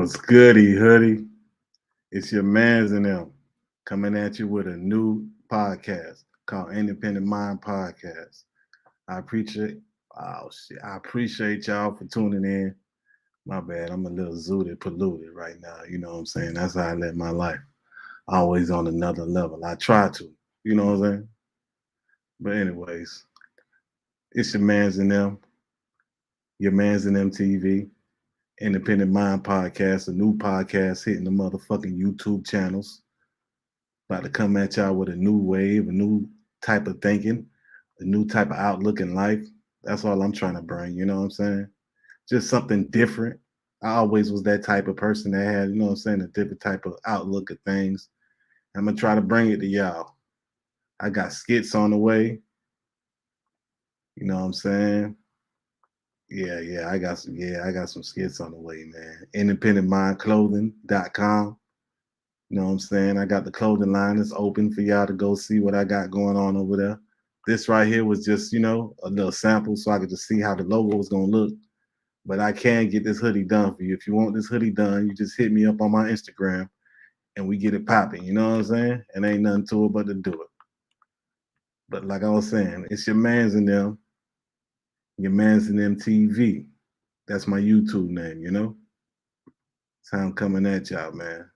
What's goody, hoodie? It's your mans and them coming at you with a new podcast called Independent Mind Podcast. I appreciate I appreciate y'all for tuning in. My bad, I'm a little zooted, polluted right now. You know what I'm saying? That's how I live my life. Always on another level. I try to. You know what I'm saying? But anyways, it's your mans and them, your mans and them TV. Independent Mind Podcast, a new podcast hitting the motherfucking YouTube channels. About to come at y'all with a new wave, a new type of thinking, a new type of outlook in life. That's all I'm trying to bring, you know what I'm saying? Just something different. I always was that type of person that had, you know what I'm saying, a different type of outlook of things. I'm gonna try to bring it to y'all. I got skits on the way. You know what I'm saying? Yeah, I got some skits on the way, man. Independentmindclothing.com. You know what I'm saying? I got the clothing line that's open for y'all to go see what I got going on over there. This right here was just, a little sample so I could just see how the logo was gonna look. But I can get this hoodie done for you. If you want this hoodie done, you just hit me up on my Instagram and we get it popping. You know what I'm saying? And ain't nothing to it but to do it. But like I was saying, it's your mans and them, TV. That's my YouTube name, you know? That's how I'm coming at y'all, man.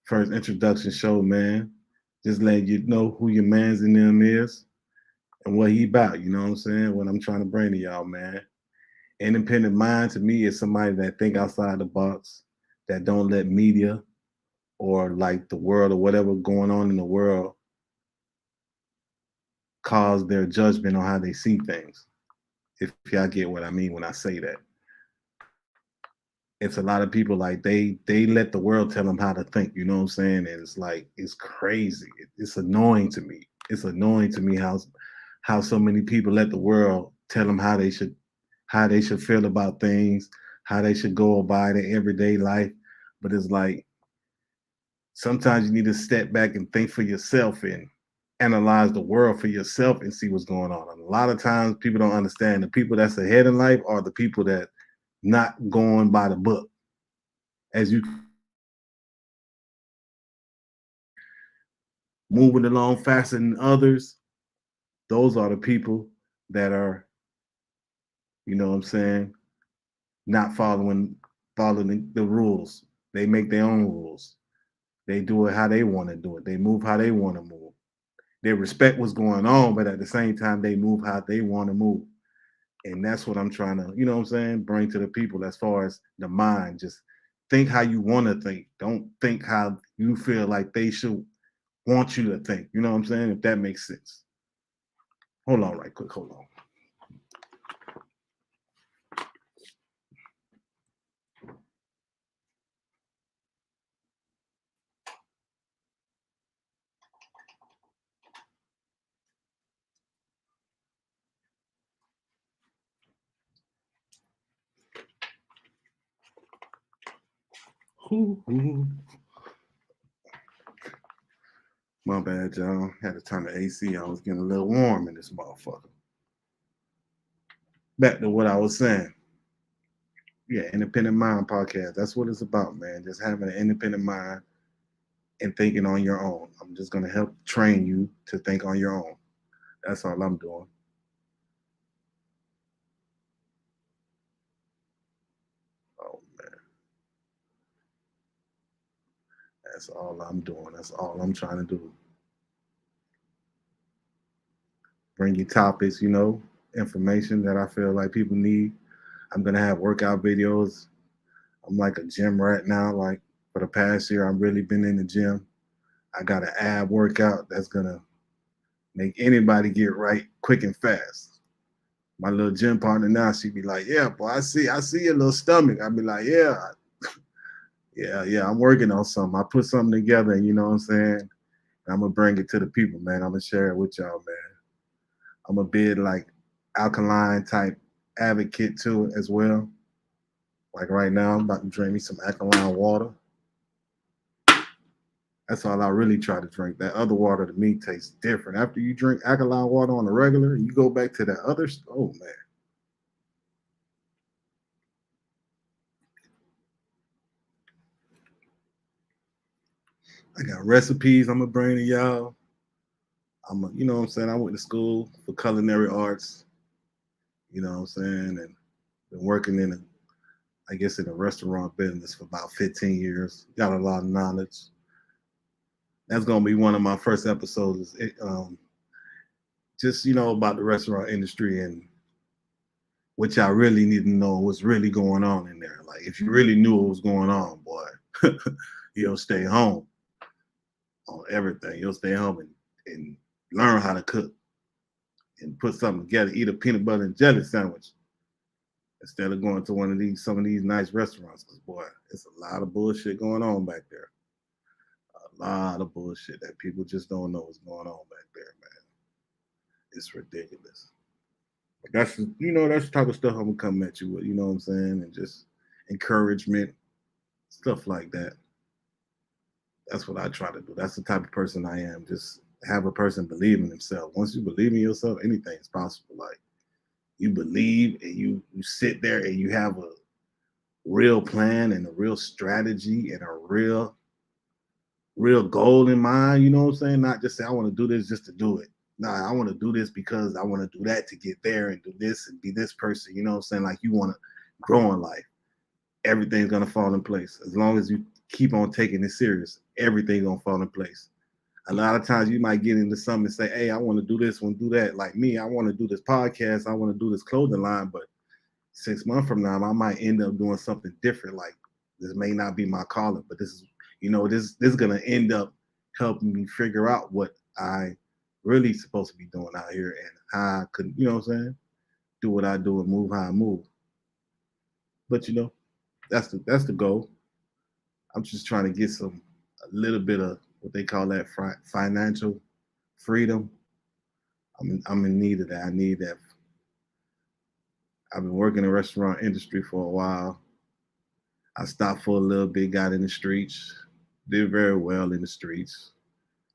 First introduction show, man. Just letting you know who your mans and them is and what he about, you know what I'm saying? What I'm trying to bring to y'all, man. Independent mind to me is somebody that think outside the box, that don't let media or like the world or whatever going on in the world cause their judgment on how they see things. If y'all get what I mean when I say that. It's a lot of people like they let the world tell them how to think, you know what I'm saying? And it's like it's crazy. It's annoying to me. It's annoying to me how so many people let the world tell them how they should feel about things, how they should go about their everyday life. But it's like sometimes you need to step back and think for yourself and analyze the world for yourself and see what's going on. And a lot of times people don't understand the people that's ahead in life are the people that not going by the book. As you moving along faster than others, those are the people that are, you know what I'm saying, not following the rules. They make their own rules. They do it how they want to do it. They move how they want to move. They respect what's going on, but at the same time, they move how they want to move. And that's what I'm trying to, you know what I'm saying, bring to the people as far as the mind. Just think how you want to think. Don't think how you feel like they should want you to think. You know what I'm saying? If that makes sense. Hold on right quick. Hold on. My bad, y'all. Had to turn the AC. I was getting a little warm in this motherfucker. Back to what I was saying. Yeah, independent mind podcast. That's what it's about, man. Just having an independent mind and thinking on your own. I'm just gonna help train you to think on your own. That's all I'm doing. Oh man, that's all I'm doing. That's all I'm trying to do. Bring you topics, information that I feel like people need. I'm gonna have workout videos. I'm like a gym rat now. Like for the past year, I've really been in the gym. I got an ab workout that's gonna make anybody get right quick and fast. My little gym partner now, she be like, "Yeah, boy, I see your little stomach." I be like, "Yeah, yeah, I'm working on something. I put something together, and you know what I'm saying. I'm gonna bring it to the people, man. I'm gonna share it with y'all, man. I'm a big like alkaline type advocate to it as well. Like right now, I'm about to drink me some alkaline water. That's all I really try to drink. That other water to me tastes different. After you drink alkaline water on a regular, you go back to that other. Oh man, I got recipes I'm gonna bring to y'all. You know what I'm saying? I went to school for culinary arts. You know what I'm saying? And been working I guess, in the restaurant business for about 15 years. Got a lot of knowledge. That's gonna be one of my first episodes. Just about the restaurant industry and what y'all really need to know what's really going on in there. Like if you really knew what was going on, boy, you'll stay home on everything. You'll stay home and learn how to cook and put something together. Eat a peanut butter and jelly sandwich instead of going to some of these nice restaurants. Because boy, it's a lot of bullshit going on back there. A lot of bullshit that people just don't know what's going on back there, man. It's ridiculous. That's the type of stuff I'm gonna come at you with. You know what I'm saying? And just encouragement, stuff like that. That's what I try to do. That's the type of person I am. Just have a person believe in themselves. Once you believe in yourself, anything is possible. Like you believe and you sit there and you have a real plan and a real strategy and a real goal in mind. You know what I'm saying? Not just say I want to do this just to do it. Nah, I want to do this because I want to do that to get there and do this and be this person. You know what I'm saying? Like you want to grow in life. Everything's gonna fall in place as long as you keep on taking it serious. Everything's gonna fall in place. A lot of times you might get into something and say, "Hey, I want to do this, want to do that." Like me, I want to do this podcast, I want to do this clothing line, but 6 months from now, I might end up doing something different. Like this may not be my calling, but this is gonna end up helping me figure out what I really supposed to be doing out here and how I could, you know what I'm saying, do what I do and move how I move. But that's the goal. I'm just trying to get a little bit of what they call that financial freedom. I'm in need of that. I need that. I've been working in the restaurant industry for a while. I stopped for a little bit, got in the streets, did very well in the streets.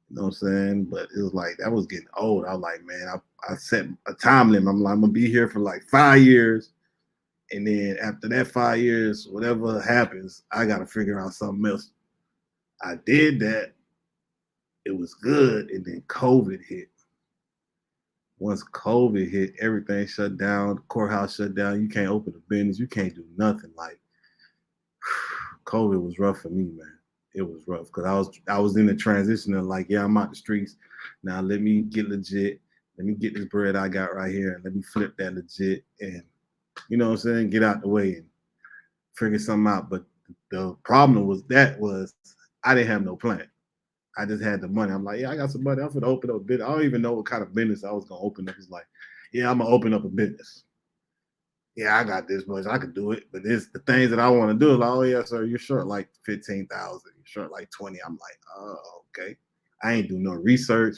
You know what I'm saying? But it was like that was getting old. I was like, man, I set a time limit. I'm like, I'm gonna be here for like 5 years. And then after that 5 years, whatever happens, I gotta figure out something else. I did that. It was good. And then COVID hit. Once COVID hit, everything shut down, the courthouse shut down. You can't open a business. You can't do nothing. Like COVID was rough for me, man. It was rough because I was in the transition of like, yeah, I'm out the streets. Now let me get legit. Let me get this bread I got right here and let me flip that legit and you know what I'm saying, get out the way and figure something out. But the problem was I didn't have no plan. I just had the money. I'm like, yeah, I got some money. I'm gonna open up a business. I don't even know what kind of business I was gonna open up. It's like, yeah, I'm gonna open up a business. Yeah, I got this much. I could do it. But it's the things that I want to do. Like, oh yeah, sir, you're short like 15,000. You're short like 20. I'm like, oh, okay. I ain't doing no research.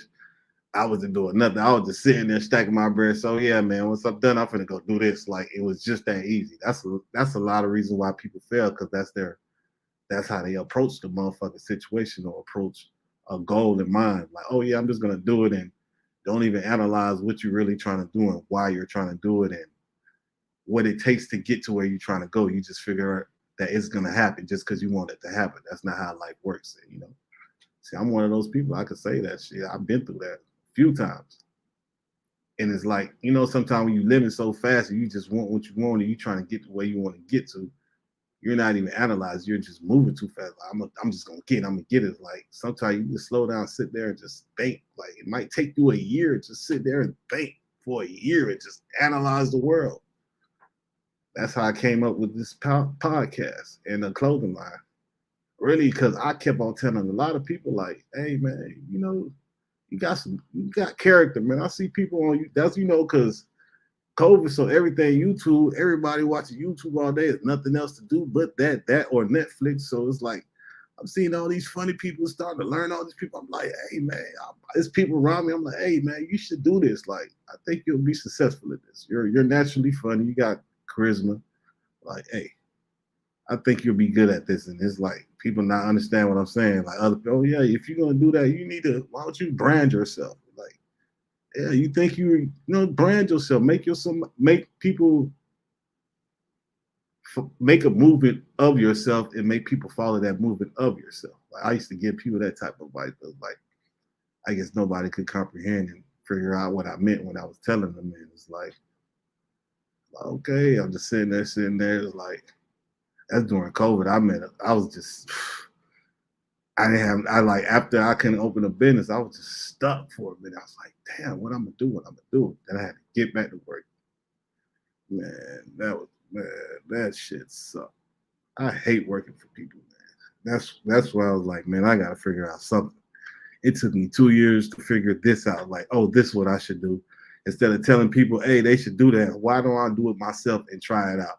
I wasn't doing nothing. I was just sitting there stacking my bread. So yeah, man, once I'm done, I'm gonna go do this. Like it was just that easy. That's a lot of reasons why people fail because that's how they approach the motherfucking situation or approach a goal in mind. Like, oh yeah, I'm just gonna do it and don't even analyze what you're really trying to do and why you're trying to do it and what it takes to get to where you're trying to go. You just figure out that it's gonna happen just because you want it to happen. That's not how life works. See, I'm one of those people. I could say that shit. I've been through that a few times. And it's like, sometimes when you're living so fast and you just want what you want and you're trying to get to where you want to get to, you're not even analyzing. You're just moving too fast. I'm just gonna get it. I'm gonna get it. Like sometimes you just slow down, sit there, and just think. Like it might take you a year to sit there and think for a year and just analyze the world. That's how I came up with this podcast and the clothing line. Really, because I kept on telling a lot of people, like, "Hey, man, you got character, man. I see people on you. That's because." COVID, so everything YouTube, everybody watching YouTube all day. There's nothing else to do but that or Netflix. So it's like I'm seeing all these funny people starting to learn all these people. I'm like, hey man, there's people around me. I'm like, hey man, you should do this. Like, I think you'll be successful at this. You're naturally funny. You got charisma. Like, hey, I think you'll be good at this. And it's like people not understand what I'm saying. Like other people, oh yeah, if you're gonna do that, you need to. Why don't you brand yourself? Like, yeah, you think brand yourself, make people make a movement of yourself and make people follow that movement of yourself. Like, I used to give people that type of advice, but like I guess nobody could comprehend and figure out what I meant when I was telling them. And it's like, okay, I'm just sitting there. It's like that's during COVID. I was just I didn't have I like after I couldn't open a business, I was just stuck for a minute. I was like, damn, what I'm gonna do, what I'm gonna do. Then I had to get back to work. Man, that shit sucked. I hate working for people, man. That's why I was like, man, I gotta figure out something. It took me 2 years to figure this out. Like, oh, this is what I should do. Instead of telling people, hey, they should do that, why don't I do it myself and try it out?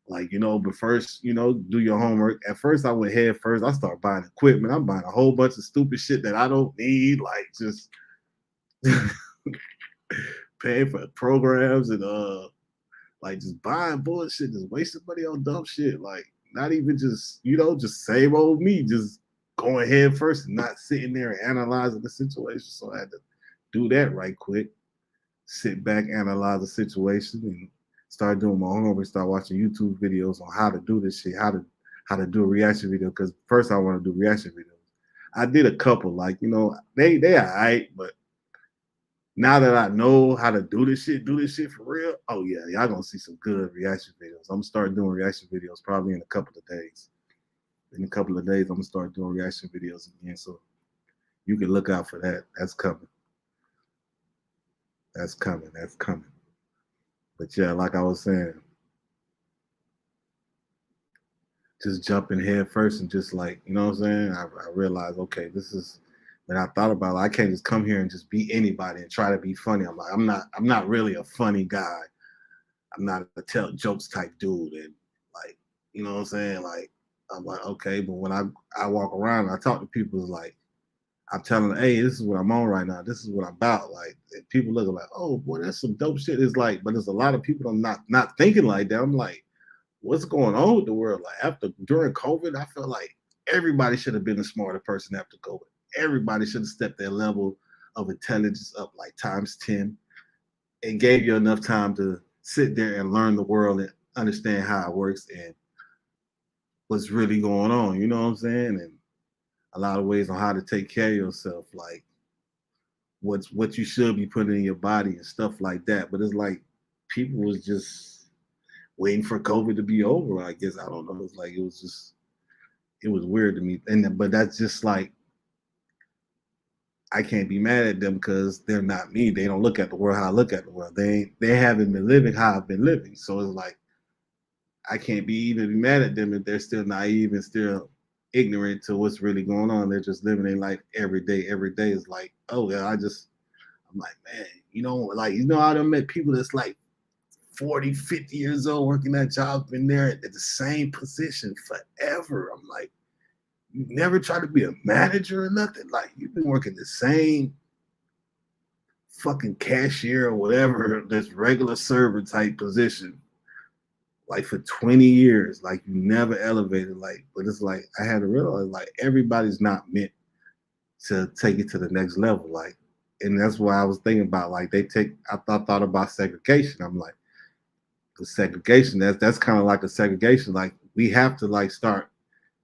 Like, but first, do your homework. At first, I went head first. I started buying equipment. I'm buying a whole bunch of stupid shit that I don't need, like just paying for programs and like just buying bullshit, just wasting money on dumb shit. Like not even just, just same old me, just going head first and not sitting there and analyzing the situation. So I had to do that right quick, sit back, analyze the situation, and start doing my homework, start watching YouTube videos on how to do this shit, how to do a reaction video. Because first I want to do reaction videos. I did a couple, like they all right, but now that I know how to do this shit for real. Oh yeah, y'all gonna see some good reaction videos. I'm gonna start doing reaction videos probably in a couple of days. In a couple of days, I'm gonna start doing reaction videos again. So you can look out for that. That's coming. That's coming. That's coming. But yeah, like I was saying, just jumping head first and just like, you know what I'm saying? I realized, okay, this is when I thought about it, I can't just come here and just be anybody and try to be funny. I'm like, I'm not really a funny guy. I'm not a tell jokes type dude. And like, you know what I'm saying? Like, I'm like, okay, but when I walk around, I talk to people like I'm telling them, hey, this is what I'm on right now. This is what I'm about. Like people look like, oh boy, that's some dope shit. It's like, but there's a lot of people I'm not thinking like that. I'm like, what's going on with the world? Like during COVID, I feel like everybody should have been a smarter person after COVID. Everybody should have stepped their level of intelligence up like times 10 and gave you enough time to sit there and learn the world and understand how it works and what's really going on. You know what I'm saying? And a lot of ways on how to take care of yourself, like what you should be putting in your body and stuff like that. But it's like people was just waiting for COVID to be over. I guess I don't know. It's like it was weird to me. And but that's just like I can't be mad at them because they're not me. They don't look at the world how I look at the world. They haven't been living how I've been living. So it's like I can't be mad at them if they're still naive and still ignorant to what's really going on. They're just living their life every day. Every day is like, oh yeah, I'm like, man, I done met people that's like 40, 50 years old working that job, been there at the same position forever. I'm like, you never try to be a manager or nothing. Like you've been working the same fucking cashier or whatever, this regular server type position, like for 20 years. Like you never elevated. Like, but it's like I had to realize like everybody's not meant to take it to the next level. Like, and that's why I was thinking about like I thought about segregation. I'm like, the segregation, that's kind of like a segregation. Like we have to like start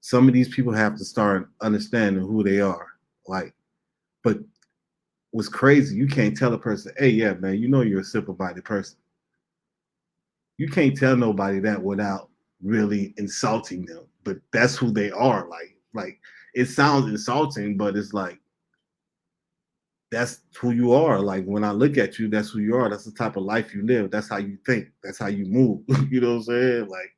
some of these people have to start understanding who they are. Like, but what's crazy, you can't tell a person, hey, yeah, man, you're a simple-minded person. You can't tell nobody that without really insulting them. But that's who they are. Like it sounds insulting, but it's like that's who you are. Like when I look at you, that's who you are. That's the type of life you live. That's how you think. That's how you move. You know what I'm saying? Like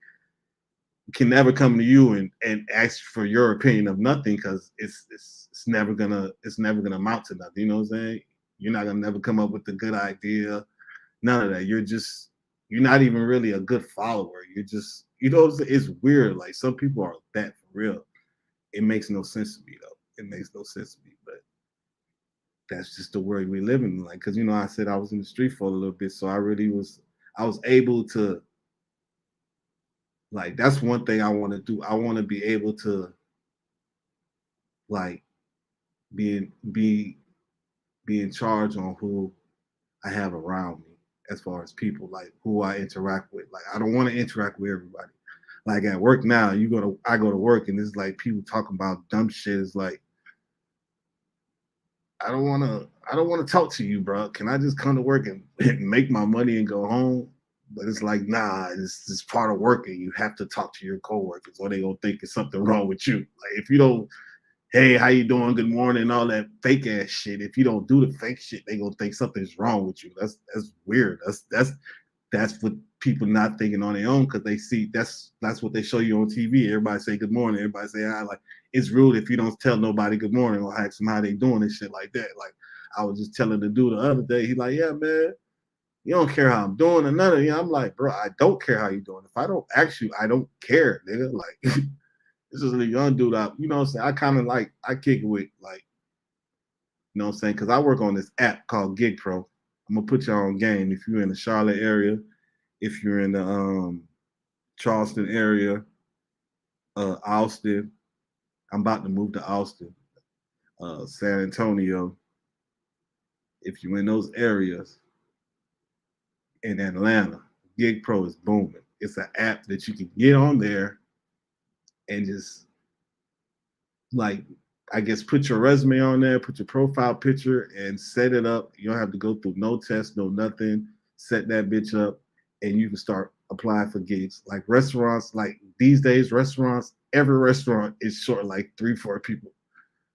can never come to you and ask for your opinion of nothing because it's never gonna amount to nothing. You know what I'm saying? You're not gonna never come up with a good idea. None of that. You're not even really a good follower. You're just it's weird. Like some people are that for real. It makes no sense to me though. It makes no sense to me, but that's just the world we live in. Like, cause I said I was in the street for a little bit, so I was able to like that's one thing I want to do. I want to be able to like be in charge on who I have around me. as far as people, like who I interact with. Like I don't want to interact with everybody. Like at work now, I go to work and it's like people talking about dumb shit. It's like I don't want to talk to you, bro. Can I just come to work and make my money and go home? But it's like, nah, it's part of working. You have to talk to your coworkers, or they gonna think it's something wrong with you. Like if you don't, hey, how you doing? Good morning, all that fake ass shit. If you don't do the fake shit, they gonna think something's wrong with you. That's weird. That's what people not thinking on their own because they see that's what they show you on TV. Everybody say good morning. Everybody say hi. Like it's rude if you don't tell nobody good morning or ask them how they doing and shit like that. Like I was just telling the dude the other day. He like, yeah, man, you don't care how I'm doing or none of you. I'm like, bro, I don't care how you doing. If I don't ask you, I don't care, nigga. Like this is a young dude. You know what I'm saying? I kind of like I kick it with like, you know what I'm saying? Because I work on this app called Gig Pro. I'm gonna put you on game if you're in the Charlotte area, if you're in the Charleston area, Austin. I'm about to move to Austin, San Antonio. If you're in those areas, in Atlanta, Gig Pro is booming. It's an app that you can get on there and just like I guess put your resume on there, put your profile picture, and set it up. You don't have to go through no test, no nothing. Set that bitch up, and you can start applying for gigs. Like restaurants, like these days, restaurants, every restaurant is short like 3, 4 people.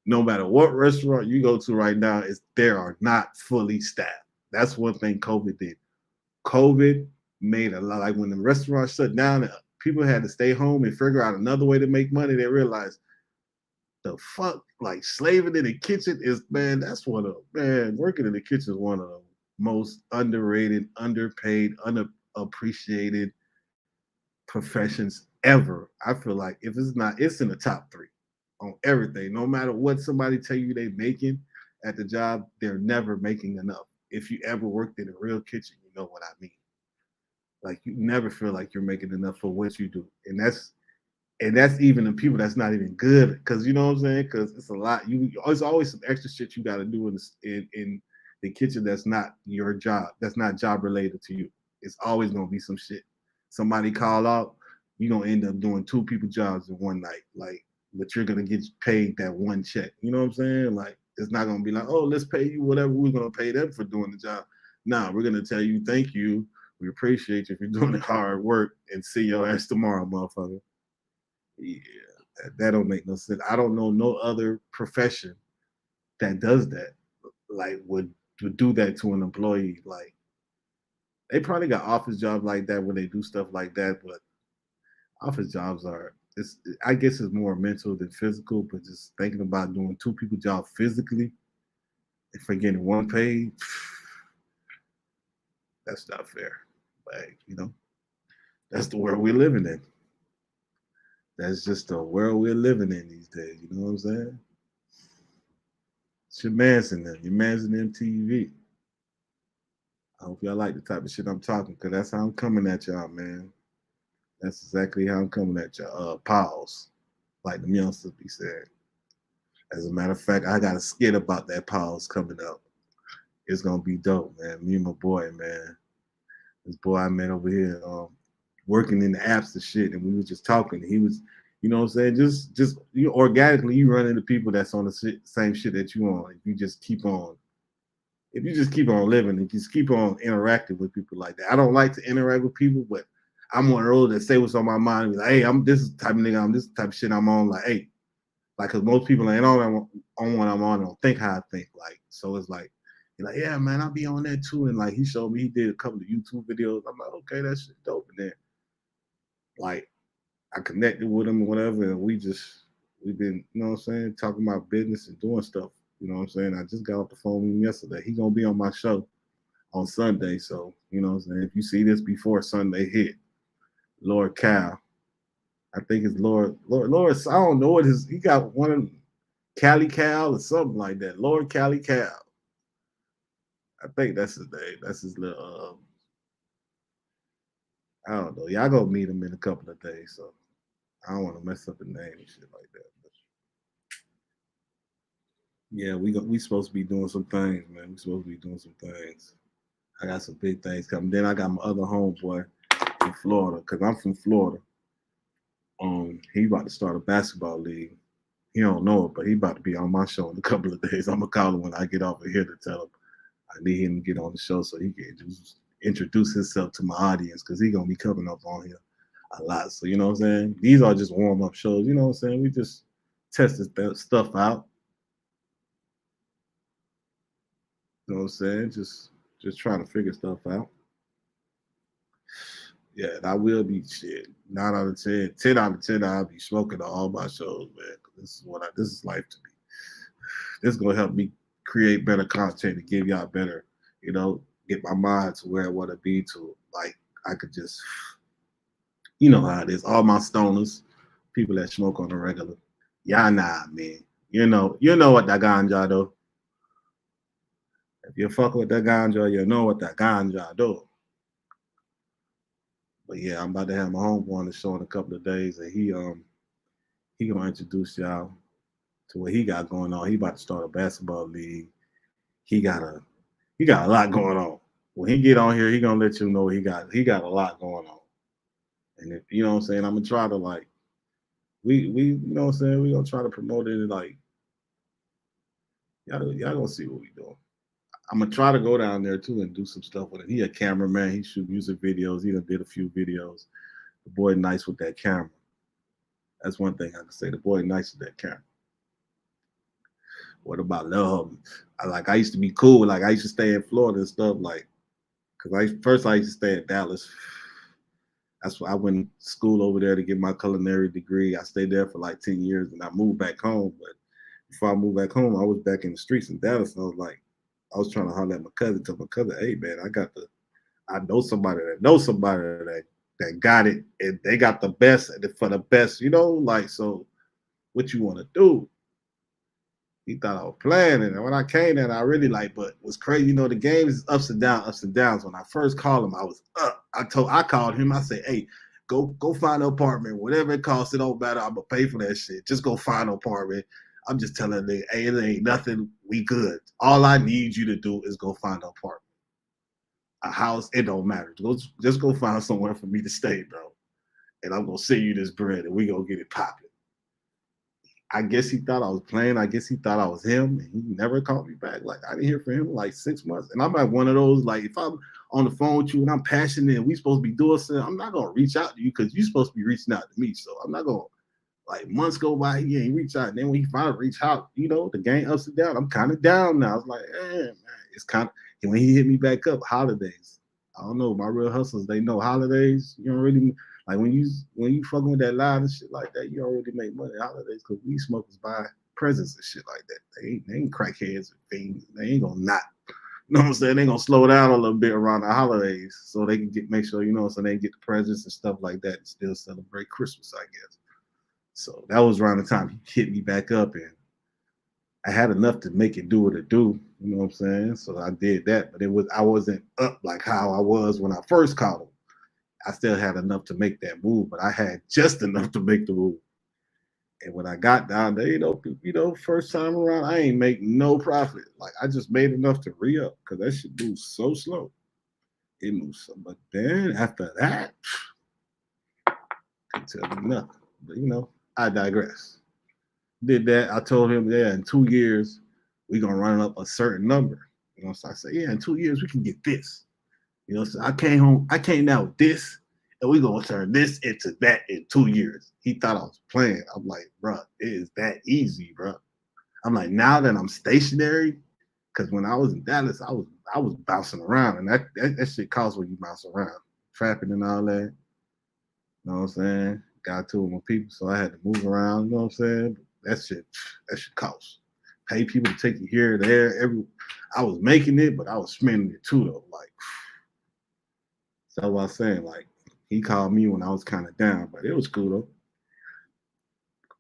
No matter what restaurant you go to right now, is there are not fully staffed. That's one thing COVID did. COVID made a lot like when the restaurants shut down, people had to stay home and figure out another way to make money. They realized the fuck like slaving in the kitchen is man, that's one of man, working in the kitchen is one of the most underrated, underpaid, unappreciated professions ever. I feel like if it's not, it's in the top 3 on everything. No matter what somebody tell you they making at the job, they're never making enough. If you ever worked in a real kitchen, you know what I mean. Like you never feel like you're making enough for what you do, and that's even the people that's not even good because you know what I'm saying because it's a lot. There's always some extra shit you got to do in the kitchen that's not your job, that's not job related to you. It's always gonna be some shit. Somebody call out, you're gonna end up doing 2 people jobs in one night, like, but you're gonna get paid that one check. You know what I'm saying? Like it's not gonna be like, oh, let's pay you whatever we're gonna pay them for doing the job. Nah, we're gonna tell you thank you. We appreciate you for doing the hard work and see your ass tomorrow, motherfucker. Yeah, that don't make no sense. I don't know no other profession that does that. Like would do that to an employee. Like they probably got office jobs like that where they do stuff like that, but office jobs are it's I guess it's more mental than physical, but just thinking about doing 2 people job physically and for getting one paid, that's not fair. Like, you know, that's the world we're living in. That's just the world we're living in these days. You know what I'm saying? It's your man's in them. Your man's in MTV. I hope y'all like the type of shit I'm talking, because that's how I'm coming at y'all, man. That's exactly how I'm coming at y'all. Pause, like the youngsters be saying. As a matter of fact, I got a skit about that pause coming up. It's gonna be dope, man. Me and my boy, man. This boy I met over here, working in the apps and shit, and we was just talking. He was, you know what I'm saying? Just you organically, you run into people that's on the same shit that you on. If you just keep on if you just keep on living and just keep on interacting with people like that. I don't like to interact with people, but I'm one of those that say what's on my mind and be like, hey, I'm this type of nigga, I'm this type of shit I'm on. Like, hey, like, cause most people ain't on what I'm on, don't think how I think. Like, so it's like, you're like, yeah, man, I'll be on that too. And like, he showed me, he did a couple of YouTube videos. I'm like, okay, that shit dope. And then, like, I connected with him or whatever, and we've been, you know what I'm saying, talking about business and doing stuff. You know what I'm saying? I just got off the phone with him yesterday. He gonna be on my show on Sunday. So, you know what I'm saying? If you see this before Sunday hit, Lord Cal, I think it's Lord, I don't know what his, he got one of Cali Cal or something like that. Lord Cali Cal. I think that's his name. That's his little, I don't know. Y'all gonna meet him in a couple of days. So I don't want to mess up the name and shit like that. But yeah, we supposed to be doing some things, man. We supposed to be doing some things. I got some big things coming. Then I got my other homeboy in Florida, because I'm from Florida. He about to start a basketball league. He don't know it, but he about to be on my show in a couple of days. I'm gonna call him when I get off of here to tell him I need him to get on the show so he can just introduce himself to my audience, because he gonna be coming up on here a lot. So you know what I'm saying? These are just warm up shows. You know what I'm saying? We just testing stuff out. You know what I'm saying? Just trying to figure stuff out. Yeah, and I will be shit. 9 out of 10, 10 out of 10. I'll be smoking on all my shows, man. This is life to me. This is gonna help me create better content to give y'all better, get my mind to where I want to be to. Like I could just, you know how it is. All my stoners, people that smoke on the regular, y'all nah, man. You know what that ganja do. If you fuck with that ganja, you know what that ganja do. But yeah, I'm about to have my homeboy on the show in a couple of days, and he gonna introduce y'all to what he got going on. He about to start a basketball league. He got a he got a lot going on. When he get on here, he gonna let you know he got a lot going on. And if you know what I'm saying, I'm gonna try to like we you know what I'm saying, we gonna try to promote it, and like y'all gonna see what we doing. I'm gonna try to go down there too and do some stuff with it. He a cameraman. He shoot music videos. He done did a few videos. The boy nice with that camera. That's one thing I can say. The boy nice with that camera. What about love? I used to be cool. Like I used to stay in Florida and stuff. Like, cause I used to stay in Dallas. That's why I went to school over there to get my culinary degree. I stayed there for like 10 years, and I moved back home. But before I moved back home, I was back in the streets in Dallas, and I was trying to holler at my cousin, tell my cousin, hey man, I know somebody that knows somebody that got it, and they got the best for the best, like, so what you want to do? He thought I was playing, and when I came there, I really like, but what's crazy, the game is ups and downs, ups and downs. When I first called him, I was up. I called him, I said, hey, go find an apartment, whatever it costs, it don't matter, I'm gonna pay for that shit. Just go find an apartment. I'm just telling them, hey, it ain't nothing, we good. All I need you to do is go find an apartment. A house, it don't matter. Just go find somewhere for me to stay, bro. And I'm gonna send you this bread, and we gonna get it popping. I guess he thought I was playing. I guess he thought I was him, and he never called me back. Like I didn't hear from him in like 6 months. And I'm like one of those, like if I'm on the phone with you and I'm passionate and we supposed to be doing something, I'm not gonna reach out to you because you're supposed to be reaching out to me. So I'm not gonna, like, months go by, he ain't reach out. And then when he finally reach out, the game ups and down. I'm kind of down now. I was like, man, it's kind of. And when he hit me back up, holidays. I don't know. My real hustlers, they know holidays. You don't really like when you fucking with that line and shit like that. You don't really make money holidays because weed smokers buy presents and shit like that. They ain't crackheads and things. They ain't gonna not. You know what I'm saying? They gonna slow down a little bit around the holidays so they can make sure so they can get the presents and stuff like that and still celebrate Christmas, I guess. So that was around the time he hit me back up, and I had enough to make it do what it do. You know what I'm saying? So I did that, but I wasn't up like how I was when I first called him. I still had enough to make that move, but I had just enough to make the move. And when I got down there, first time around, I ain't make no profit. Like I just made enough to re-up because that shit moves so slow. It moves so, but then after that, can't tell me nothing. But I digress. Did that. I told him, yeah, in 2 years, we're gonna run up a certain number. So I said, yeah, in 2 years we can get this. So I came down with this, and we're gonna turn this into that in 2 years. He thought I was playing. I'm like, bro, it is that easy, bro. I'm like, now that I'm stationary, because when I was in Dallas, I was bouncing around, and that shit costs when you bounce around, trapping and all that. You know what I'm saying? Got to with my people, so I had to move around. You know what I'm saying? That shit costs. Pay people to take you here, there, I was making it, but I was spending it too, though. Like, so I was saying, like, he called me when I was kind of down, but it was cool though.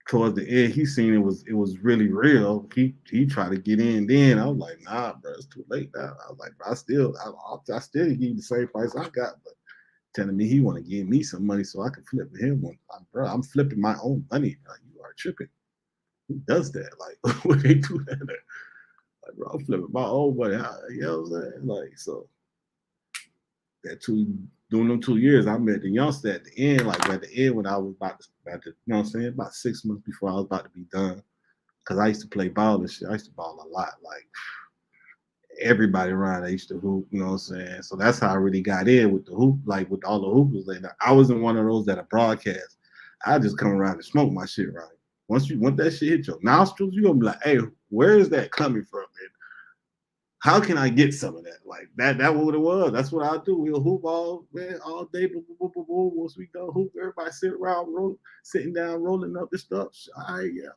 Towards the end, he seen it was really real. He tried to get in. Then I was like, nah, bro, it's too late now. I was like, bro, I still give you the same price I got, but telling me he want to give me some money so I can flip him. Bro, I'm flipping my own money. Like, you are tripping. Who does that? Like, would they do that? Like, bro, I'm flipping my own money. You know what I'm saying? Like, so that during them 2 years, I met the youngster at the end, like at the end when I was about to, you know what I'm saying, about 6 months before I was about to be done. Cause I used to play ball and shit. I used to ball a lot. Like everybody around, I used to hoop, you know what I'm saying? So that's how I really got in with the hoop, like with all the hoopers. Like I wasn't one of those that are broadcast. I just come around and smoke my shit right. Once that shit hit your nostrils, you're gonna be like, hey, where is that coming from? And how can I get some of that? Like that what it was. That's what I do. We'll hoop all man all day. Boom, boom, boom, boom, boom. Once we go hoop, everybody sit around, sitting down, rolling up the stuff. Yeah,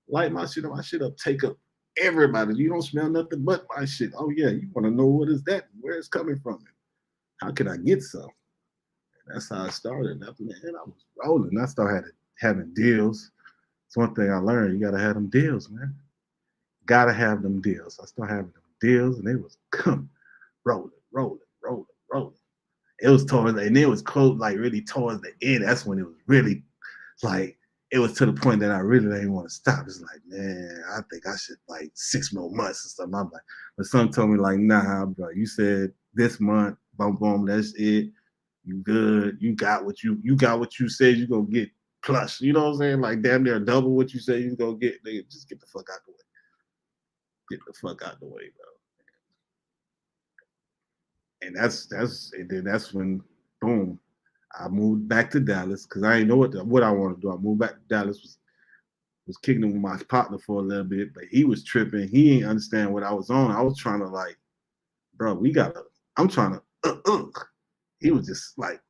light my shit up, take up everybody. You don't smell nothing but my shit. Oh yeah, you want to know what is that? Where it's coming from? How can I get some? And that's how I started. Man, I was rolling. I started having deals. It's one thing I learned. You gotta have them deals, man. Gotta have them deals. I started having them deals, and they was coming, rolling, rolling, rolling, rolling. It was towards, and it was close, like really towards the end. That's when it was really like it was to the point that I really didn't want to stop. It's like, man, I think I should like 6 more months or something. I'm like, but some told me like, nah, bro. You said this month, boom, boom, that's it. You good. You got what you said you gonna get plus. You know what I'm saying? Like damn near double what you said you gonna get. Nigga, just get the fuck out the way. Get the fuck out the way, bro. And and then that's when boom, I moved back to Dallas because I didn't know what I wanted to do. I moved back to Dallas, was kicking it with my partner for a little bit, but he was tripping. He didn't understand what I was on. I was trying to like, bro, I'm trying to. He was just like,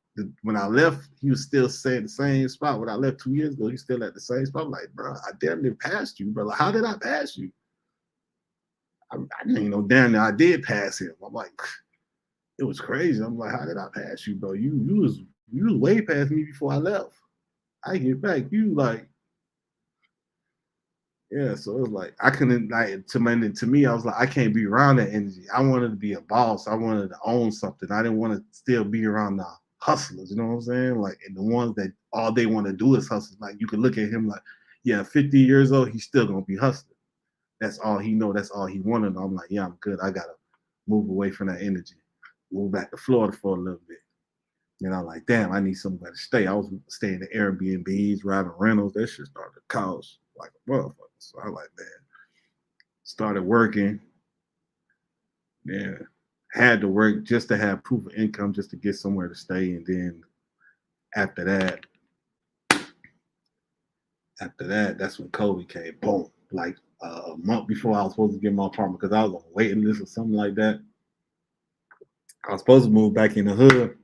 when I left, he was still saying the same spot. When I left 2 years ago, he's still at the same spot. I'm like, bro, I damn near passed you, bro. Like, how did I pass you? I didn't know damn near I did pass him. I'm like, it was crazy. I'm like, how did I pass you, bro? You was way past me before I left. I get back, you like, yeah. So it was like I couldn't like to me, I was like, I can't be around that energy. I wanted to be a boss. I wanted to own something. I didn't want to still be around the hustlers. You know what I'm saying? Like, and the ones that all they want to do is hustle. Like you can look at him like, yeah, 50 years old, he's still gonna be hustling. That's all he know. That's all he wanted. I'm like, yeah, I'm good. I gotta move away from that energy. Move back to Florida for a little bit. And I'm like, damn, I need somewhere to stay. I was staying in Airbnbs, driving rentals. That shit started to cost like a motherfucker. So I like, man, started working. Yeah, had to work just to have proof of income, just to get somewhere to stay. And then after that, that's when COVID came. Boom, like a month before I was supposed to get my apartment because I was on a waiting list or something like that. I was supposed to move back in the hood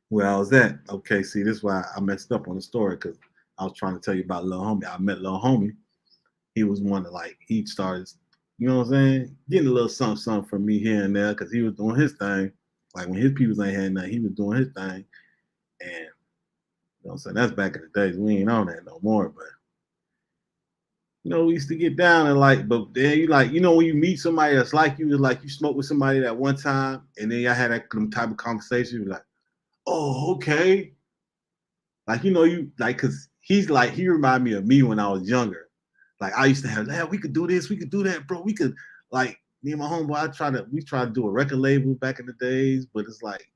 where I was at. Okay, see, this is why I messed up on the story because I was trying to tell you about Lil Homie. I met Lil Homie. He was one that like he started, you know what I'm saying, getting a little something from me here and there because he was doing his thing. Like when his people ain't had nothing, he was doing his thing. And you know what I'm saying, that's back in the days. We ain't on that no more. But you know, we used to get down and like, but then you like, you know, when you meet somebody that's like you, like you smoke with somebody that one time, and then y'all had that type of conversation, you're like, oh, okay. Like, you know, you like, cause he's like, he reminded me of me when I was younger. Like I used to have, yeah, we could do this, we could do that, bro. We could like me and my homeboy, we tried to do a record label back in the days, but it's like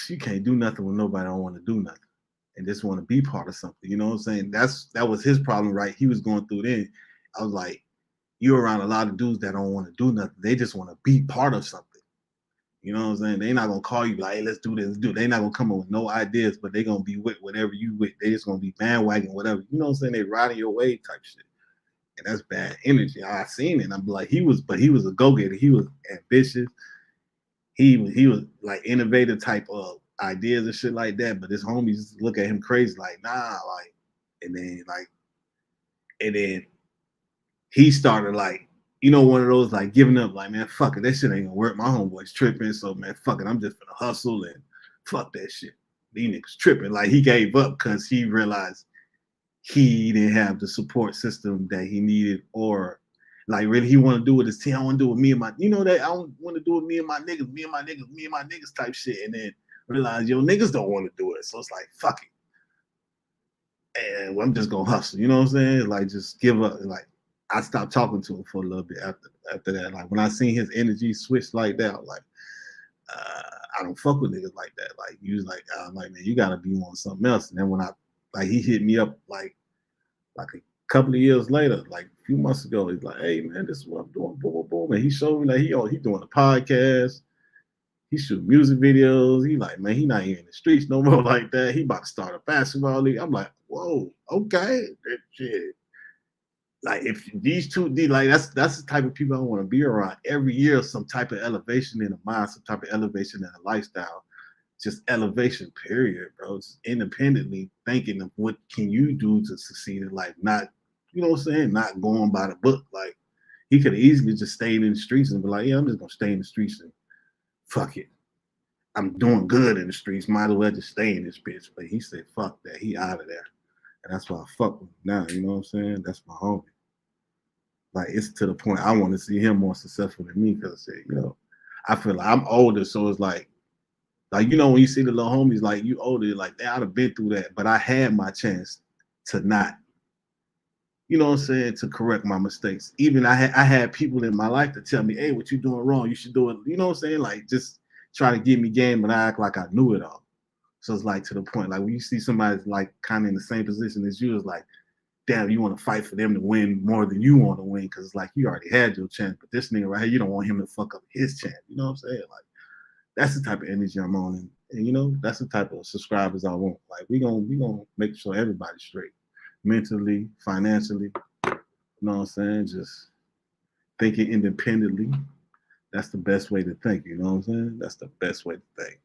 you can't do nothing when nobody don't want to do nothing and just want to be part of something. You know what I'm saying? That was his problem, right? He was going through then. I was like, you're around a lot of dudes that don't want to do nothing. They just want to be part of something. You know what I'm saying? They're not gonna call you like, hey, let's do this, They're not gonna come up with no ideas, but they're gonna be with whatever you with. They just gonna be bandwagon, whatever. You know what I'm saying? They riding your wave type shit. And that's bad energy. I seen it. And I'm like, he was a go-getter. He was ambitious. He was like innovative type of ideas and shit like that. But his homies look at him crazy, like, nah, like, and then like, and then he started like, you know, one of those like giving up, like, man, fuck it, that shit ain't gonna work. My homeboy's tripping, so man, fuck it, I'm just gonna hustle and fuck that shit. These niggas tripping. Like he gave up because he realized he didn't have the support system that he needed, or like really he want to do with his team. I want to do with me and my, you know, that I don't want to do with me and my niggas, me and my niggas type shit. And then realize yo niggas don't want to do it. So it's like fuck it. And I'm just gonna hustle. You know what I'm saying? Like just give up. Like I stopped talking to him for a little bit after that. Like when I seen his energy switch like that, I'm like, I don't fuck with niggas like that. Like you was like, I'm like, man, you gotta be on something else. And then when I like he hit me up like a couple of years later, like a few months ago, he's like, hey man, this is what I'm doing, boom, boom, boom. And he showed me that he doing a podcast, he shoot music videos. He like, man, he not even in the streets no more like that. He about to start a basketball league. I'm like, whoa, okay, that shit. Like if these two, like that's the type of people I want to be around. Every year, some type of elevation in the mind, some type of elevation in the lifestyle, just elevation. Period, bro. Just independently thinking of what can you do to succeed in life, not you know what I'm saying, not going by the book. Like he could have easily just stayed in the streets and be like, yeah, I'm just gonna stay in the streets and fuck it. I'm doing good in the streets. Might as well just stay in this bitch. But he said, fuck that. He out of there. And that's why I fuck with him now. You know what I'm saying? That's my homie. Like it's to the point I want to see him more successful than me because I said, you know, I feel like I'm older, so it's like you know when you see the little homies like you older, like I'd have been through that, but I had my chance to not, you know what I'm saying, to correct my mistakes. Even I had people in my life to tell me, hey, what you doing wrong? You should do it. You know what I'm saying? Like just try to give me game, and I act like I knew it all. So it's like to the point, like when you see somebody like kind of in the same position as you, it's like damn, you want to fight for them to win more than you want to win because it's like you already had your chance, but this nigga right here, you don't want him to fuck up his chance. You know what I'm saying? Like that's the type of energy I'm on, and you know that's the type of subscribers I want. Like we gonna make sure everybody's straight, mentally, financially. You know what I'm saying? Just thinking independently. That's the best way to think. You know what I'm saying? That's the best way to think.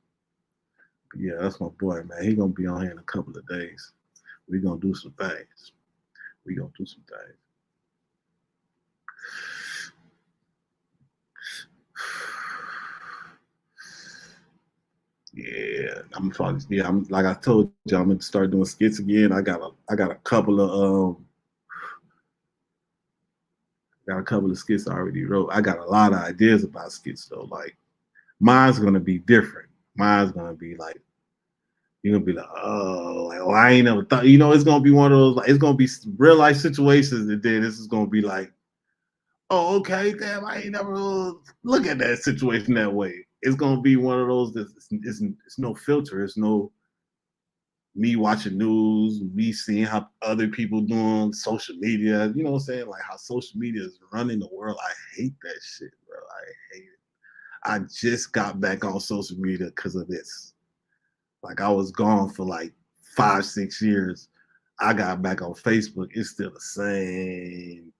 But yeah, that's my boy, man. He gonna be on here in a couple of days. We gonna do some things. We gonna do some things. Yeah, I'm probably I'm like I told you, I'm gonna start doing skits again. I got a couple of skits I already wrote. I got a lot of ideas about skits though. Like mine's gonna be different. Mine's gonna be like you're gonna be like, oh, like, oh, I ain't never thought. You know, it's gonna be one of those. Like, it's gonna be real life situations, and then this is gonna be like, oh, okay, damn, I ain't never look at that situation that way. It's gonna be one of those that it's no filter. It's no me watching news, me seeing how other people doing social media. You know what I'm saying? Like how social media is running the world. I hate that shit, bro. I hate it. I just got back on social media because of this. Like I was gone for like 5, 6 years. I got back on Facebook. It's still the same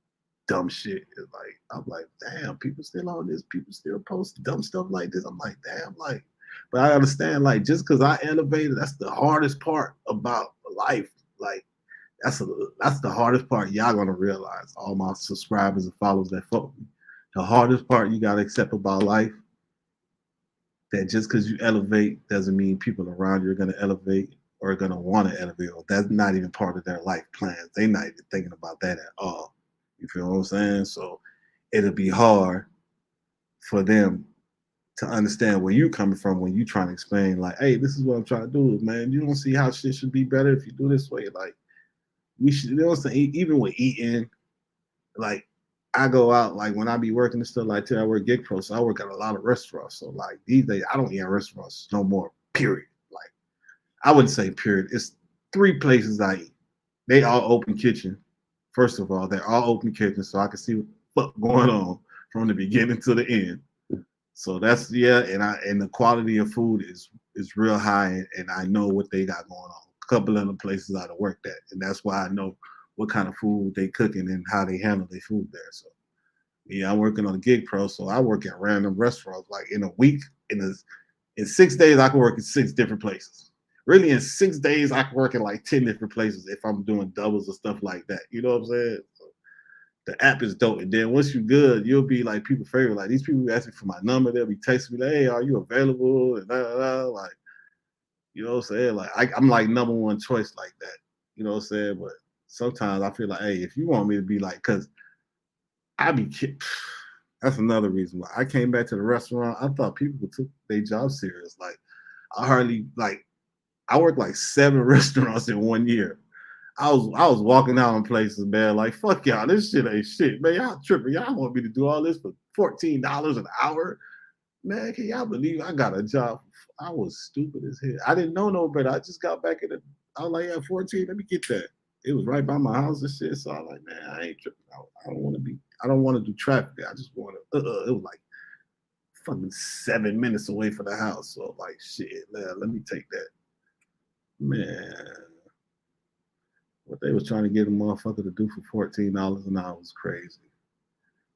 dumb shit. It's like I'm like, damn, people still on this. People still post dumb stuff like this. I'm like, damn, like, but I understand, like, just because I elevated, that's the hardest part about life. Like, that's the hardest part. Y'all gonna realize, all my subscribers and followers that fuck me. The hardest part you gotta accept about life that just because you elevate doesn't mean people around you are gonna elevate or are gonna want to elevate. Or that's not even part of their life plans. They're not even thinking about that at all. You feel what I'm saying? So it'll be hard for them to understand where you coming from when you trying to explain, like, hey, this is what I'm trying to do, man. You don't see how shit should be better if you do this way. Like, we should, you know what I'm saying? Even with eating, like, I go out, like, when I be working and stuff, like, till I work gig pro, so I work at a lot of restaurants. So, like, these days, I don't eat at restaurants no more, period. Like, I wouldn't say period. It's 3 places I eat. They all open kitchen. First of all, they're all open kitchen, so I can see what's going on from the beginning to the end. So that's yeah, and the quality of food is real high, and I know what they got going on. A couple of the places I've worked at, and that's why I know what kind of food they cooking and how they handle their food there. So yeah, I'm working on a gig pro, so I work at random restaurants. Like in a week, in 6 days, I can work in 6 different places. Really, in 6 days, I can work in like 10 different places if I'm doing doubles or stuff like that. You know what I'm saying? So the app is dope. And then once you're good, you'll be like people favorite. Like these people ask me for my number, they'll be texting me like, hey, are you available? And blah, blah, blah. Like, you know what I'm saying? Like I'm like number one choice like that. You know what I'm saying? But sometimes I feel like, hey, if you want me to be like, cause I be that's another reason why I came back to the restaurant. I thought people took their job serious. Like I hardly like I worked like 7 restaurants in 1 year. I was walking out in places, man, like fuck y'all, this shit ain't shit, man. Y'all tripping. Y'all want me to do all this for $14 an hour? Man, can y'all believe I got a job? I was stupid as hell. I didn't know no better. I just got back in the. I was like, yeah, 14. Let me get that. It was right by my house and shit. So I was like, man, I ain't tripping. I don't want to be. I don't want to do traffic. I just want to. It was like fucking 7 minutes away from the house. So like, shit. Let me take that. Man, what they was trying to get a motherfucker to do for $14 an hour was crazy.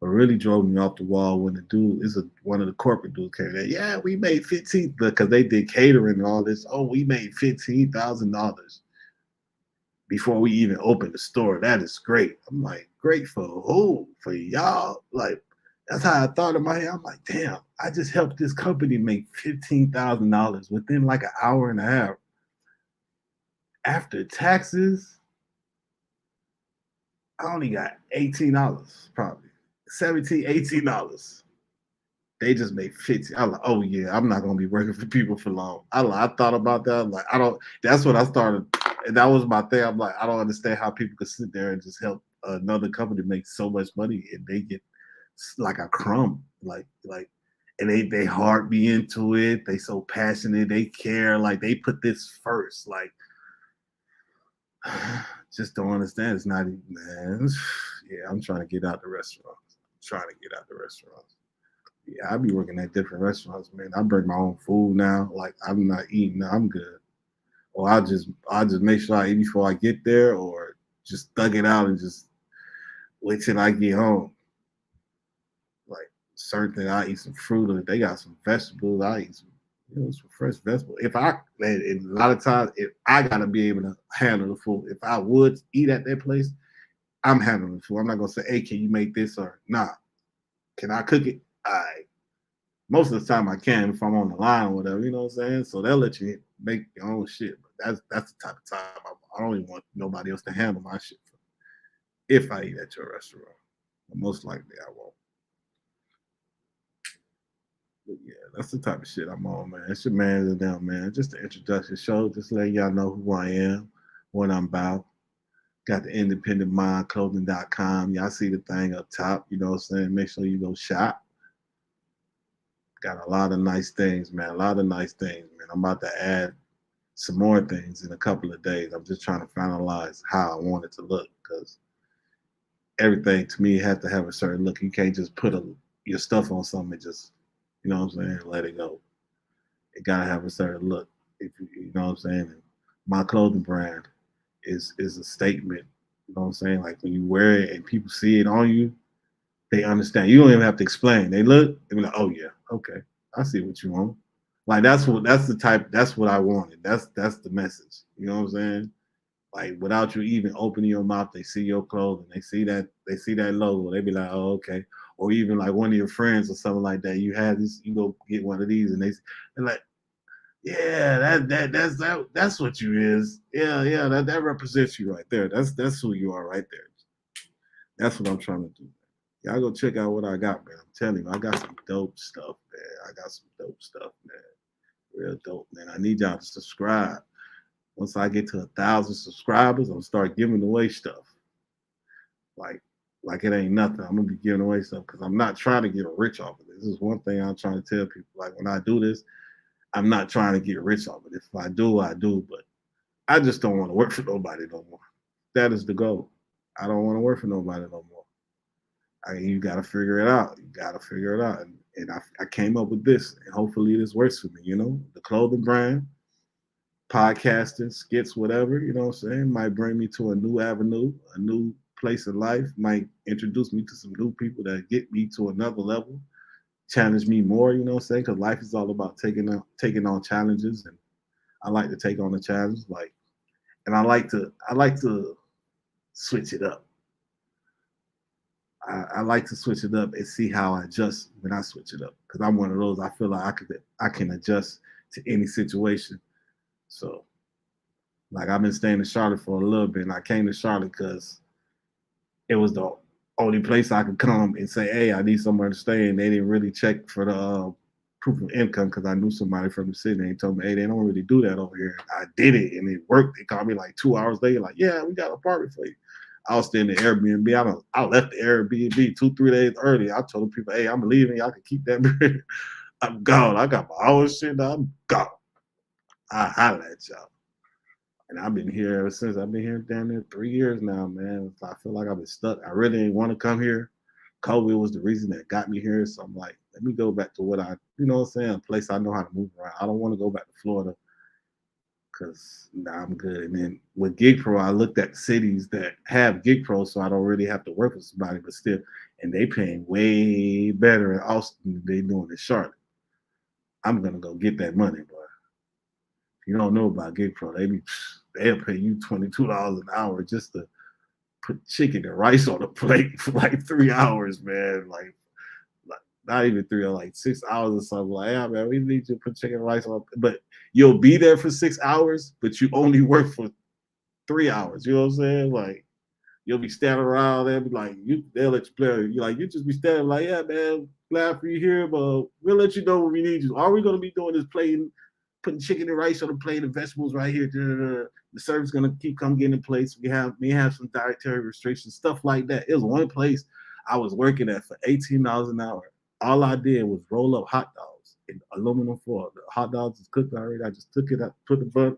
What really drove me off the wall when the dude is one of the corporate dudes came in. Yeah, we made 15 because they did catering and all this. Oh, we made $15,000 before we even opened the store. That is great. I'm like, great for who? For y'all? Like, that's how I thought in my head. I'm like, damn, I just helped this company make $15,000 within like an hour and a half. After taxes, I only got $18, probably. $17, $18. They just made 50. I'm like, oh yeah, I'm not gonna be working for people for long. I thought about that. I'm like, I don't. That's what I started, and that was my thing. I'm like, I don't understand how people could sit there and just help another company make so much money and they get like a crumb, and they heart me into it. They so passionate. They care. Like they put this first. Like, just don't understand. It's not even, man. Yeah, I'm trying to get out the restaurants. I'm trying to get out the restaurants. Yeah, I be working at different restaurants, man. I bring my own food now. Like I'm not eating. Now, I'm good. Or I'll just make sure I eat before I get there, or just thug it out and just wait till I get home. Like certain thing, I eat some fruit, or they got some vegetables. I eat some fresh vegetables. If I and a lot of times, if I gotta be able to handle the food. If I would eat at that place, I'm handling the food. I'm not gonna say, hey, can you make this or nah? Can I cook it? I most of the time I can if I'm on the line or whatever, you know what I'm saying? So they'll let you make your own shit. But that's the type of time I don't even want nobody else to handle my shit if I eat at your restaurant. But most likely I won't. But yeah, that's the type of shit I'm on, man. It's your man and them, man. Just the introduction show, just letting y'all know who I am, what I'm about. Got the independentmindclothing.com. Y'all see the thing up top, you know what I'm saying? Make sure you go shop. Got a lot of nice things, man. A lot of nice things, man. I'm about to add some more things in a couple of days. I'm just trying to finalize how I want it to look because everything to me has to have a certain look. You can't just put your stuff on something and just, you know what I'm saying, let it go. It gotta have a certain look. If you know what I'm saying. And my clothing brand is a statement. You know what I'm saying? Like when you wear it and people see it on you, they understand. You don't even have to explain. They look, they be like, oh yeah, okay. I see what you want. Like that's what I wanted. That's the message. You know what I'm saying? Like without you even opening your mouth, they see your clothing, they see that logo, they be like, oh, okay. Or even like one of your friends or something like that. You have this, you go get one of these and they're like, yeah, that's what you is. Yeah, yeah, that represents you right there. That's who you are right there. That's what I'm trying to do. Y'all go check out what I got, man. I'm telling you, I got some dope stuff, man. I got some dope stuff, man. Real dope, man. I need y'all to subscribe. Once I get to 1,000 subscribers, I'm gonna start giving away stuff. Like, like it ain't nothing. I'm gonna be giving away stuff because I'm not trying to get rich off of this. This is one thing I'm trying to tell people. Like when I do this, I'm not trying to get rich off of it. If I do, I do. But I just don't want to work for nobody no more. That is the goal. I don't want to work for nobody no more. You got to figure it out. You got to figure it out. And I came up with this, and hopefully this works for me. You know, the clothing brand, podcasting, skits, whatever. You know what I'm saying? Might bring me to a new avenue, a new place in life. Might introduce me to some new people that get me to another level, challenge me more. You know what I'm saying? Because life is all about taking on challenges, and I like to take on the challenge. Like, and I like to switch it up. I like to switch it up and see how I adjust when I switch it up because I'm one of those. I feel like I can adjust to any situation. So like I've been staying in Charlotte for a little bit, and I came to Charlotte because it was the only place I could come and say, "Hey, I need somewhere to stay," and they didn't really check for the proof of income because I knew somebody from the city. And they told me, "Hey, they don't really do that over here." I did it, and it worked. They called me like 2 hours later, like, "Yeah, we got an apartment for you." I was staying in the Airbnb. I left the Airbnb 2, 3 days early. I told people, "Hey, I'm leaving. Y'all can keep that." I'm gone. I got my own shit now. I'm gone. I holla at y'all. And I've been here ever since. I've been here damn near 3 years now, man. So I feel like I've been stuck. I really didn't want to come here. COVID was the reason that got me here. So I'm like, let me go back to what you know what I'm saying, a place I know how to move around. I don't want to go back to Florida because I'm good. And then with Gig Pro, I looked at cities that have Gig Pro, so I don't really have to work with somebody, but still, and they paying way better in Austin than they doing in Charlotte. I'm gonna go get that money, boy. If you don't know about Gig Pro, they'll pay you $22 an hour just to put chicken and rice on a plate for like 3 hours, man. Like not even 3 or like 6 hours or something. Like, yeah, man, we need you to put chicken and rice on. But you'll be there for 6 hours, but you only work for 3 hours. You know what I'm saying? Like you'll be standing around there, be like, they'll let you play. You like, you just be standing like, yeah, man, glad for you here, but we'll let you know when we need you. All we're gonna be doing is putting chicken and rice on the plate and vegetables right here. The service gonna keep getting in place. We have some dietary restrictions, stuff like that. It was one place I was working at for $18 an hour. All I did was roll up hot dogs in aluminum foil. The hot dogs was cooked already. I just took it out, put the bun.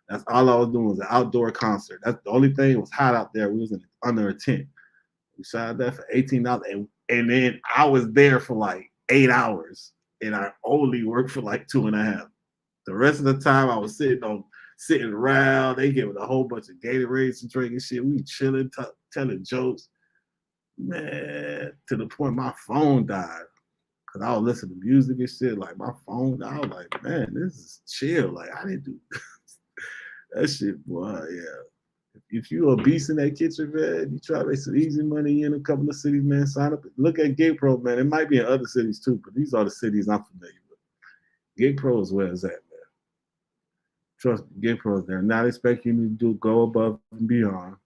That's all I was doing was an outdoor concert. That's the only thing. It was hot out there. We was under a tent. We shot that for $18, and then I was there for like 8 hours, and I only worked for like 2.5. The rest of the time, I was sitting around. They gave it a whole bunch of Gatorades and drinking shit. We chilling, telling jokes, man. To the point my phone died because I was listening to music and shit. Like my phone, I was like, man, this is chill. Like I didn't do that shit, boy. Yeah. If you a beast in that kitchen, man, you try to make some easy money in a couple of cities, man. Sign up. Look at Gig Pro, man. It might be in other cities too, but these are the cities I'm familiar with. Gig Pro is where it's at, man. Trust me, Gig Pros, they're not expecting you to go above and beyond.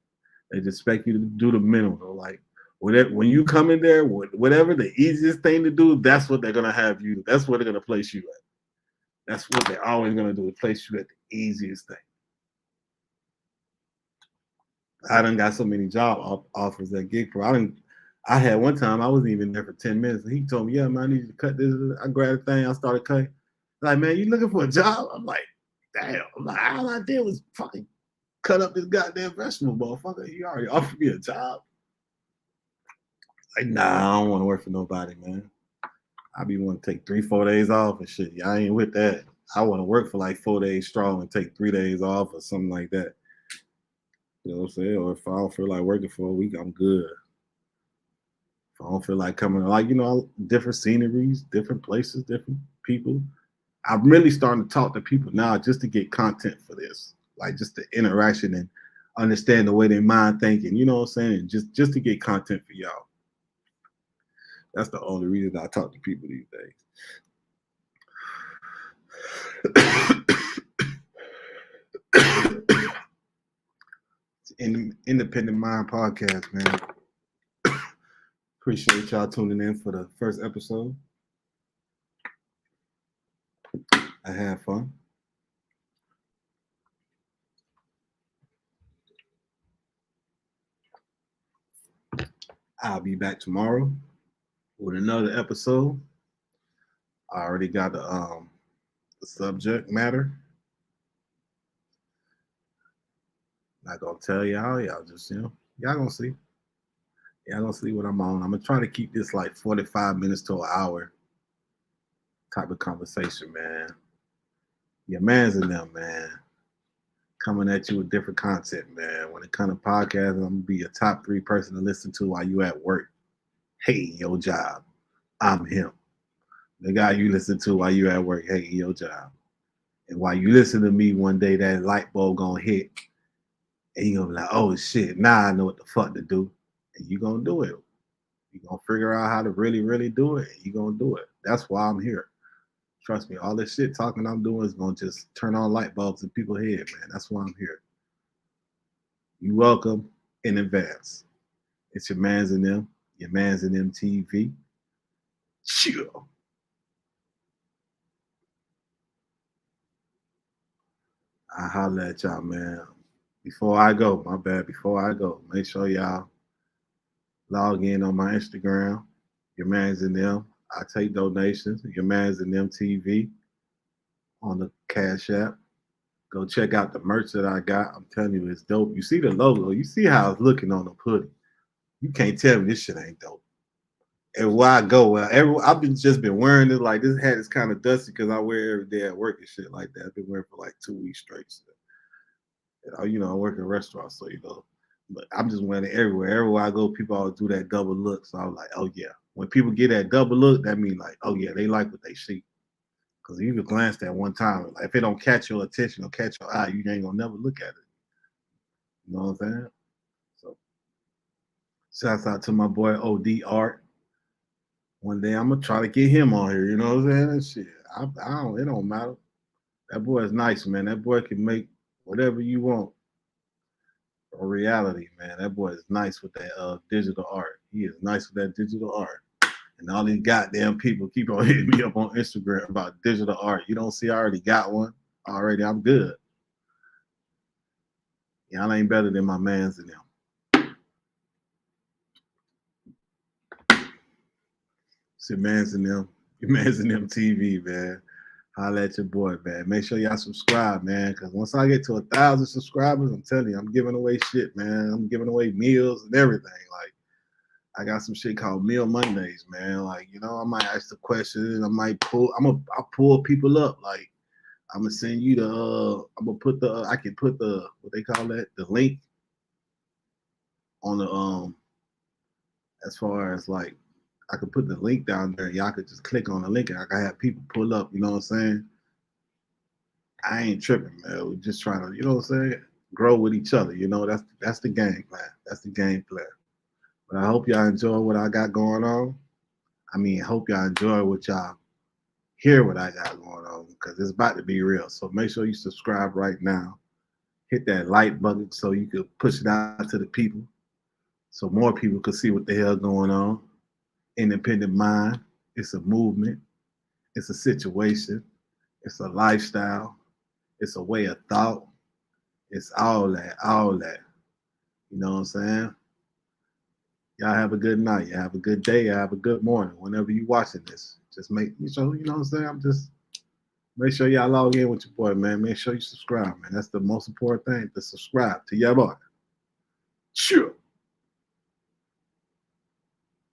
They just expect you to do the minimum. Like whatever, when you come in there, whatever the easiest thing to do, that's what they're gonna have you. That's what they're gonna place you at. That's what they're always gonna do, is place you at the easiest thing. I done got so many job offers at Gig Pro. I had one time I wasn't even there for 10 minutes, and he told me, "Yeah, man, I need you to cut this." I grabbed the thing, I started cutting. Like, man, you looking for a job? I'm like, damn. I'm like, all I did was fucking cut up this goddamn vegetable, motherfucker. You already offered me a job. Like, nah, I don't want to work for nobody, man. I be want to take 3-4 days off and shit. I ain't with that. I want to work for like 4 days strong and take 3 days off or something like that. You know what I'm saying? Or if I don't feel like working for a week, I'm good. If I don't feel like coming, like, different sceneries, different places, different people. I'm really starting to talk to people now just to get content for this, like just the interaction and understand the way they mind thinking. You know what I'm saying? Just to get content for y'all. That's the only reason I talk to people these days. Independent Mind Podcast, man. Appreciate y'all tuning in for the first episode. I had fun. I'll be back tomorrow with another episode. I already got the subject matter. Not gonna tell y'all just y'all gonna see. Y'all gonna see what I'm on. I'm gonna try to keep this like 45 minutes to an hour type of conversation, man. Your man's in them, man. Coming at you with different content, man. When it comes to podcasts, I'm gonna be a top 3 person to listen to while you at work. Hey, your job. I'm him. The guy you listen to while you at work. Hey, your job. And while you listen to me one day, that light bulb gonna hit. And you gonna be like, oh shit, now I know what the fuck to do. And you gonna do it. You gonna figure out how to really, really do it. You gonna do it. That's why I'm here. Trust me, all this shit talking I'm doing is gonna just turn on light bulbs in people's head, man. That's why I'm here. You welcome in advance. It's your man's in them TV. Chill. I holler at y'all, man. Before I go, my bad. Before I go, make sure y'all log in on my Instagram. Your man's in them. I take donations. Your man's in MTV on the Cash App. Go check out the merch that I got. I'm telling you, it's dope. You see the logo. You see how it's looking on the hoodie. You can't tell me this shit ain't dope. And where I go, I've been wearing it. Like this hat is kind of dusty because I wear it every day at work and shit like that. I've been wearing it for like 2 weeks straight. So, I work in restaurants, so But I'm just wearing it everywhere. Everywhere I go, people always do that double look. So I'm like, oh yeah. When people get that double look, that means like, oh yeah, they like what they see. Because if you could glance at one time, like if it don't catch your attention or catch your eye, you ain't gonna never look at it. You know what I'm saying? So shouts out to my boy OD Art. One day I'm gonna try to get him on here. You know what I'm saying? That shit. I don't. It don't matter. That boy is nice, man. That boy can make whatever you want a reality, man. That boy is nice with that digital art. He is nice with that digital art. And all these goddamn people keep on hitting me up on Instagram about digital art. You don't see I already got one. Already, I'm good. Y'all ain't better than my mans and them. See, mans and them. Mans and them TV, man. Holla at your boy, man. Make sure y'all subscribe, man. Because once I get to 1,000 subscribers, I'm telling you, I'm giving away shit, man. I'm giving away meals and everything. Like, I got some shit called Meal Mondays, man. Like, I might ask the questions. I'll pull people up. Like, I'm gonna send you I'm gonna put I can put what they call that, the link on as far as like, I could put the link down there. Y'all could just click on the link and I can have people pull up. You know what I'm saying? I ain't tripping, man. We're just trying to, you know what I'm saying? Grow with each other. That's the game plan. That's the game plan. But I hope y'all enjoy what I got going on. I mean, hope y'all enjoy what y'all hear what I got going on because it's about to be real. So make sure you subscribe right now. Hit that like button so you can push it out to the people so more people can see what the hell going on. Independent mind. It's a movement. It's a situation. It's a lifestyle. It's a way of thought. It's all that, all that. You know what I'm saying? Y'all have a good night. You have a good day. You have a good morning. Whenever you watching this, just make sure, you know what I'm saying? Make sure y'all log in with your boy, man. Make sure you subscribe, man. That's the most important thing, to subscribe to your boy. Sure.